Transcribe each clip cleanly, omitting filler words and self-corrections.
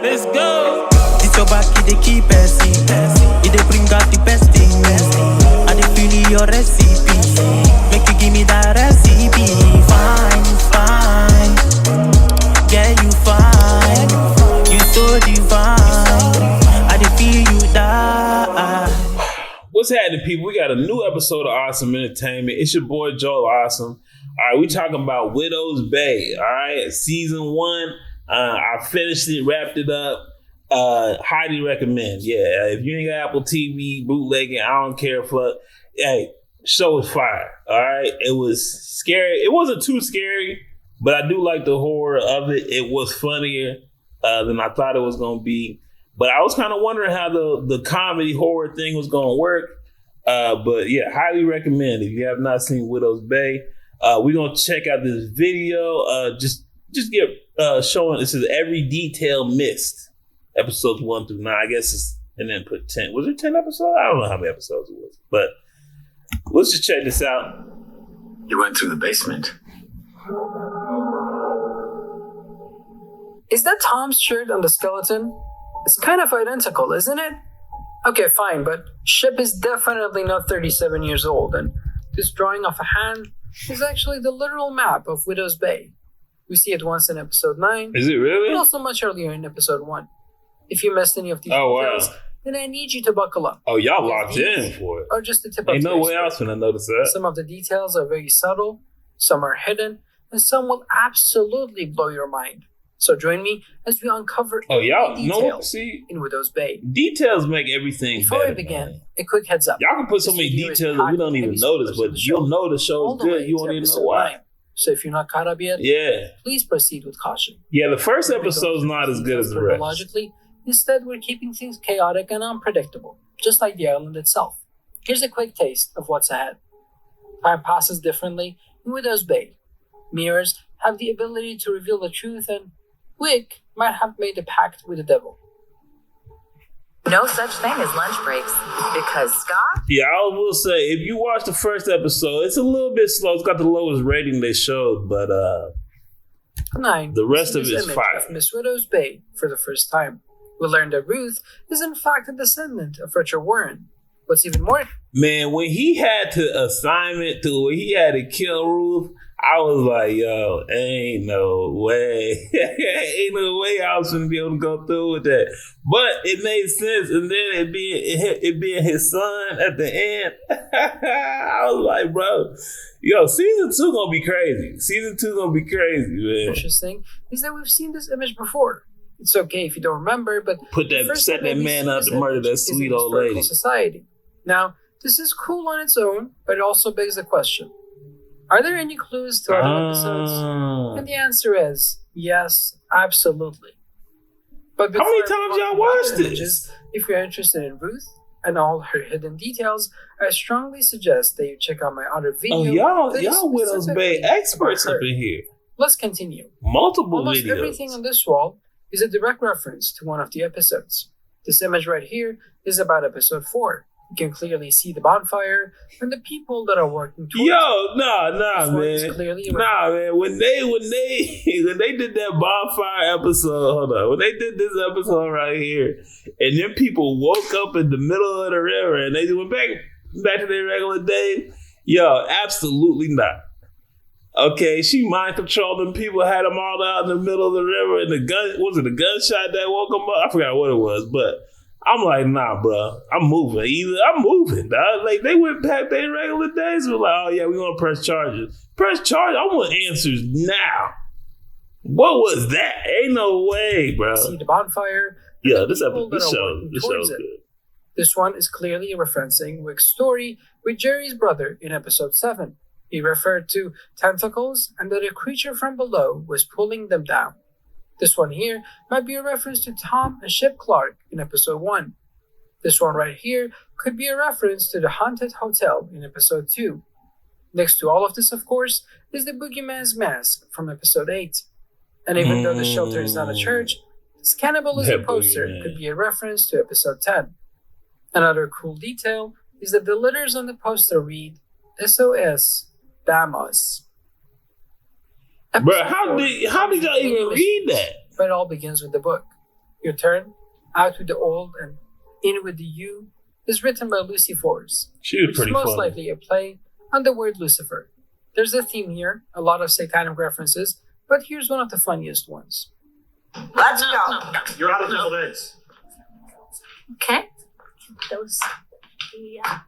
Let's go. It's your back, they keep passing. It they bring out the best thing. I they feel your recipe. Make you give me that recipe. Fine, fine. Yeah, you fine. You so divine. I they feel you die. What's happening, people? We got a new episode of Awesome Entertainment. It's your boy Joel Awesome. All right, we talking about Widow's Bay. All right, season 1. I finished it, wrapped it up. Highly recommend. Yeah, if you ain't got Apple TV, bootlegging, I don't care for. Hey, show is fire. All right, it was scary. It wasn't too scary, but I do like the horror of it. It was funnier than I thought it was gonna be. But I was kind of wondering how the comedy horror thing was gonna work. But yeah, highly recommend if you have not seen Widow's Bay. We're gonna check out this video. Just get showing. This is every detail missed. Episodes 1 through 9. I guess it's, and then put 10. Was it 10 episodes? I don't know how many episodes it was. But let's just check this out. You went through the basement. Is that Tom's shirt on the skeleton? It's kind of identical, isn't it? Okay, fine, but Ship is definitely not 37 years old, and this drawing of a hand is actually the literal map of Widow's Bay. We see it once in episode 9. Is it really? But also much earlier in episode 1. If you missed any of these details, then I need you to buckle up. Oh, y'all locked in for it. Or just the tip of Ain't no way else when I notice that. Some of the details are very subtle, some are hidden, and some will absolutely blow your mind. So join me as we uncover details in Widow's Bay. Details make everything Before better. we begin, a quick heads up. Y'all can put so many details that we don't even notice, but you'll know the show is good. You won't even know why. So if you're not caught up yet, please proceed with caution. Yeah, the first episode's not as good as the rest. Logically, instead, we're keeping things chaotic and unpredictable, just like the island itself. Here's a quick taste of what's ahead. Time passes differently in Widow's Bay. Mirrors have the ability to reveal the truth, and Wick might have made a pact with the devil. No such thing as lunch breaks, because Scott... Yeah, I will say, if you watch the first episode, it's a little bit slow. It's got the lowest rating they showed, but 9. The rest of it is fire. Of Miss Widow's Bay for the first time. We learned that Ruth is in fact a descendant of Richard Warren. What's even more... Man, when he had to assignment to where he had to kill Ruth, I was like, yo, ain't no way. Ain't no way I was going to be able to go through with that. But it made sense. And then it being his son at the end, I was like, bro, yo, season 2 going to be crazy. Season 2 going to be crazy, man. Interesting is that we've seen this image before. It's okay if you don't remember, but set that man up to murder that sweet old lady. Society. Now, this is cool on its own, but it also begs the question. Are there any clues to other episodes? And the answer is yes, absolutely. But how many times y'all watched this? If you're interested in Ruth and all her hidden details, I strongly suggest that you check out my other video. Oh, y'all Widow's Bay experts up in here. Let's continue. Multiple Almost videos. Everything on this wall is a direct reference to one of the episodes. This image right here is about episode 4. You can clearly see the bonfire and the people that are working towards man. Nah, man. When they did that bonfire episode, hold on. When they did this episode right here, and then people woke up in the middle of the river and they went back to their regular day, yo, absolutely not. Okay, she mind controlled people, had them all out in the middle of the river, and the gunshot that woke them up? I forgot what it was, but I'm like, nah, bro. I'm moving, dog. Like, they went back their regular days. We're like, oh, yeah, we want to press charges. Press charges? I want answers now. What was that? Ain't no way, bro. See the bonfire? Yeah, this show is good. This one is clearly referencing Wick's story with Jerry's brother in episode 7. He referred to tentacles and that a creature from below was pulling them down. This one here might be a reference to Tom and Ship Clark in episode 1. This one right here could be a reference to the haunted hotel in episode 2. Next to all of this, of course, is the boogeyman's mask from episode 8. And even though the shelter is not a church, this cannibalism poster could be a reference to episode 10. Another cool detail is that the letters on the poster read SOS, damn us. Bro, how did y'all even read that? But it all begins with the book. Your Turn, Out with the Old, and In with the You is written by Lucy Force. She was Which pretty is most funny. likely a play on the word Lucifer. There's a theme here, a lot of satanic references, but here's one of the funniest ones. Let's go. You're out of deviled eggs. Okay. Those. Yeah.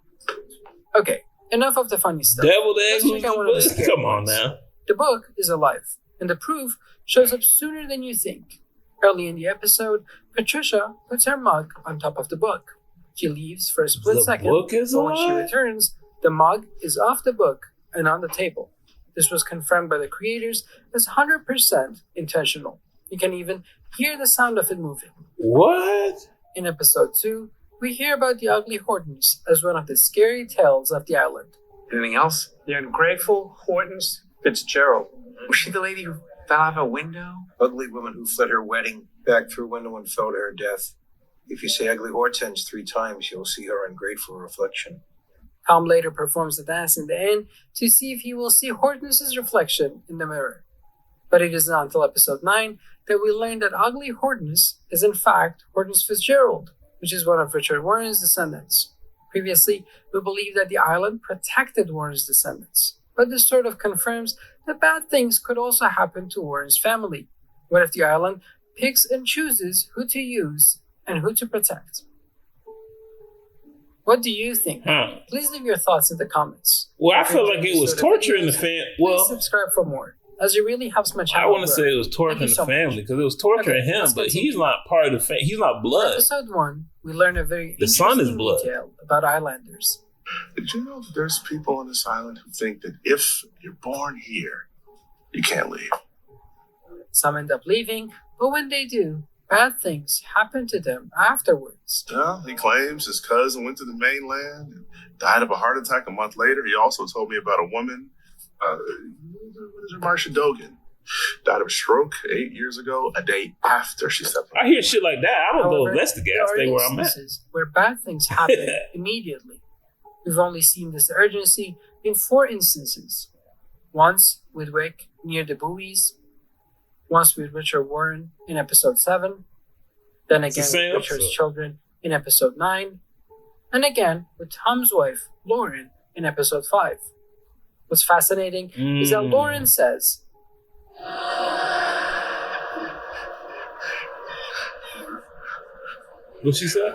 Okay, enough of the funny stuff. Deviled eggs? Let's check out one of the scary Come on ones. now. The book is alive, and the proof shows up sooner than you think. Early in the episode, Patricia puts her mug on top of the book. She leaves for a split The second, book is but when she alive? returns, the mug is off the book and on the table. This was confirmed by the creators as 100% intentional. You can even hear the sound of it moving. What? In episode 2, we hear about the ugly Hortons as one of the scary tales of the island. Anything else? The ungrateful Hortons Fitzgerald. Was she the lady who fell out of a window? Ugly woman who fled her wedding, back through window and fell to her death. If you say ugly Hortense 3 times, you'll see her ungrateful reflection. Tom later performs the dance in the end to see if he will see Hortense's reflection in the mirror. But it is not until episode 9 that we learn that ugly Hortense is in fact Hortense Fitzgerald, which is one of Richard Warren's descendants. Previously, we believed that the island protected Warren's descendants, but this sort of confirms that bad things could also happen to Warren's family. What if the island picks and chooses who to use and who to protect? What do you think? Please leave your thoughts in the comments. Well, I If you feel enjoyed like it this was sort of torturing the videos, fan. Please Well, subscribe for more, as it really helps my I channel. want to say it was torturing Thank you the so much. family because it was torturing Okay, him, let's but continue. he's not part of the family. He's not In blood. episode 1, we learn a very The son is interesting blood. detail about islanders. Did you know that there's people on this island who think that if you're born here, you can't leave? Some end up leaving, but when they do, bad things happen to them afterwards. Well, he claims his cousin went to the mainland and died of a heart attack a month later. He also told me about a woman, what is her, Marcia Dogan, died of a stroke 8 years ago, a day after she stepped on. I hear shit like that. I don't go However, investigate. there I are stay where I'm at. instances where bad things happen immediately. We've only seen this urgency in 4 instances. Once with Wick near the buoys, once with Richard Warren in episode 7, then It's the again same with Richard's episode. children in episode 9, and again with Tom's wife, Lauren, in episode 5. What's fascinating is that Lauren says, What she said?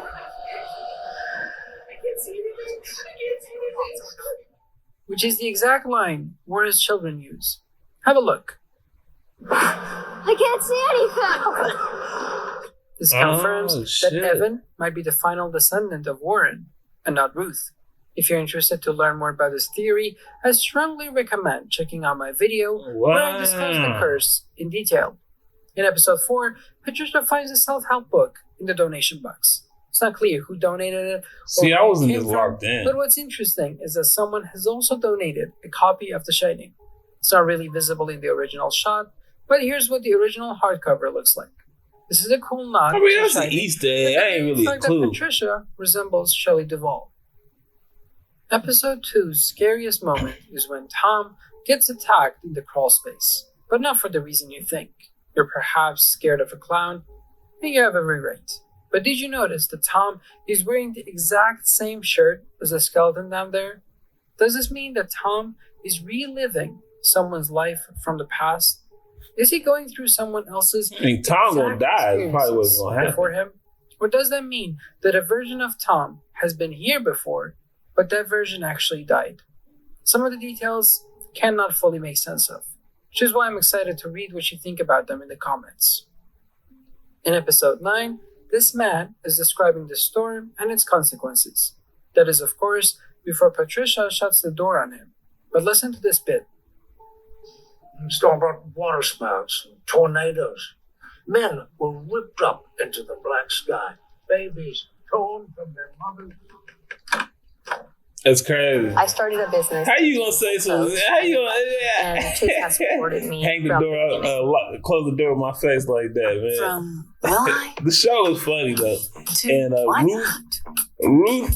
which is the exact line Warren's children use. Have a look. I can't see anything. This Oh, confirms that shit. Evan might be the final descendant of Warren, and not Ruth. If you're interested to learn more about this theory, I strongly recommend checking out my video where I discuss the Wow. curse in detail. In episode 4, Patricia finds a self-help book in the donation box. It's not clear who donated it or See, I where it wasn't came just from, locked in. but what's interesting is that someone has also donated a copy of The Shining. It's not really visible in the original shot, but here's what the original hardcover looks like. This is a cool nod. I mean, to that's an Shining, Easter and egg. I ain't the really a fact that clue. Patricia resembles Shelley Duvall. Episode 2's scariest moment is when Tom gets attacked in the crawl space, but not for the reason you think. You're perhaps scared of a clown, and you have every right. But did you notice that Tom is wearing the exact same shirt as the skeleton down there? Does this mean that Tom is reliving someone's life from the past? Is he going through someone else's I mean, Tom gonna exact die. Is probably what's experiences gonna happen. before him? Or does that mean that a version of Tom has been here before, but that version actually died? Some of the details cannot fully make sense of, which is why I'm excited to read what you think about them in the comments. In episode 9, this man is describing the storm and its consequences. That is, of course, before Patricia shuts the door on him. But listen to this bit. The storm brought water spouts and tornadoes. Men were whipped up into the black sky. Babies torn from their mothers. That's crazy. I started a business. How you gonna say something? How you gonna? And Chase has supported me Hang the from door, the beginning. close the door in my face like that, man. From will I The show is funny though, to and why Ruth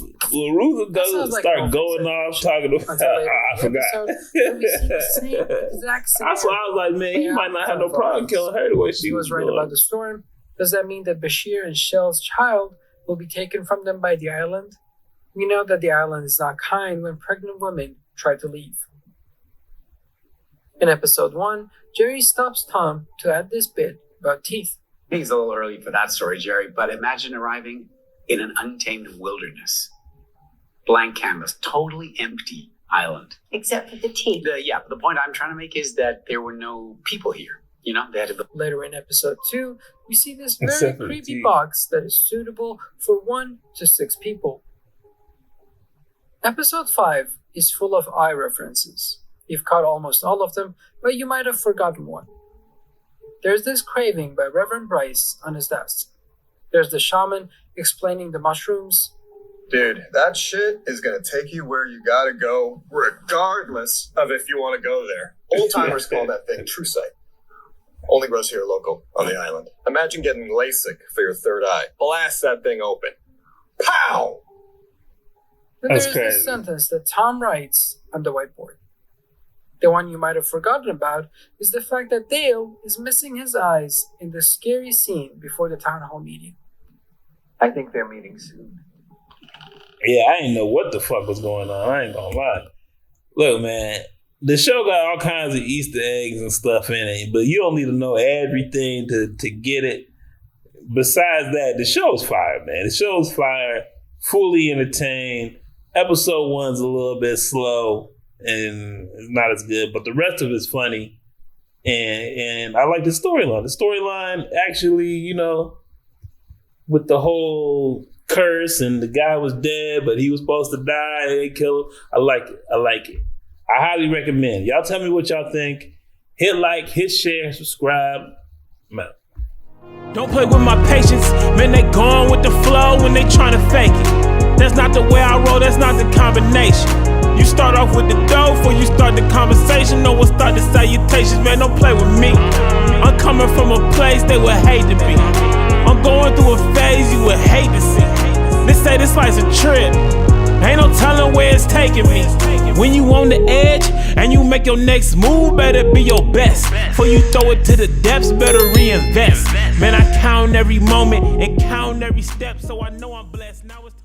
That sounds doesn't like start Wolf going said. off talking about. Until later I in the forgot. episode, when we see the same exact That's why I was like, man, he might not have no problem killing her the way she He was right doing. about the storm, Does that mean that Bashir and Shell's child will be taken from them by the island? We know that the island is not kind when pregnant women try to leave. In episode 1, Jerry stops Tom to add this bit about teeth. I think it's a little early for that story, Jerry, but imagine arriving in an untamed wilderness. Blank canvas, totally empty island. Except for the teeth. But the point I'm trying to make is that there were no people here. You know, they had to... Later in episode 2, we see this very Except for the creepy teeth. box that is suitable for 1 to 6 people. Episode 5 is full of eye references. You've caught almost all of them, but you might have forgotten one. There's this craving by Reverend Bryce on his desk. There's the shaman explaining the mushrooms. Dude, that shit is gonna take you where you gotta go, regardless of if you want to go there. Old timers call that thing true sight. Only grows here local on the island. Imagine getting LASIK for your third eye. Blast that thing open. Pow! Then That's there's crazy. this sentence that Tom writes on the whiteboard. The one you might have forgotten about is the fact that Dale is missing his eyes in the scary scene before the town hall meeting. I think they're meeting soon. Yeah, I didn't know what the fuck was going on. I ain't gonna lie. Look, man, the show got all kinds of Easter eggs and stuff in it, but you don't need to know everything to get it. Besides that, the show's fire, man. The show's fire, fully entertained. Episode 1's a little bit slow and it's not as good, but the rest of it's funny. And I like the storyline. The storyline actually, you know, with the whole curse and the guy was dead, but he was supposed to die, they kill him. I like it. I highly recommend. Y'all tell me what y'all think. Hit like, hit share, subscribe. Man. Don't play with my patience, man, they gone with the flow when they tryna fake it. That's not the way I roll, that's not the combination. You start off with the dough before you start the conversation. No one start the salutations, man, don't play with me. I'm coming from a place they would hate to be. I'm going through a phase you would hate to see. They say this life's a trip, ain't no telling where it's taking me. When you on the edge and you make your next move, better be your best. Before you throw it to the depths, better reinvest. Man, I count every moment and count every step, so I know I'm blessed. Now it's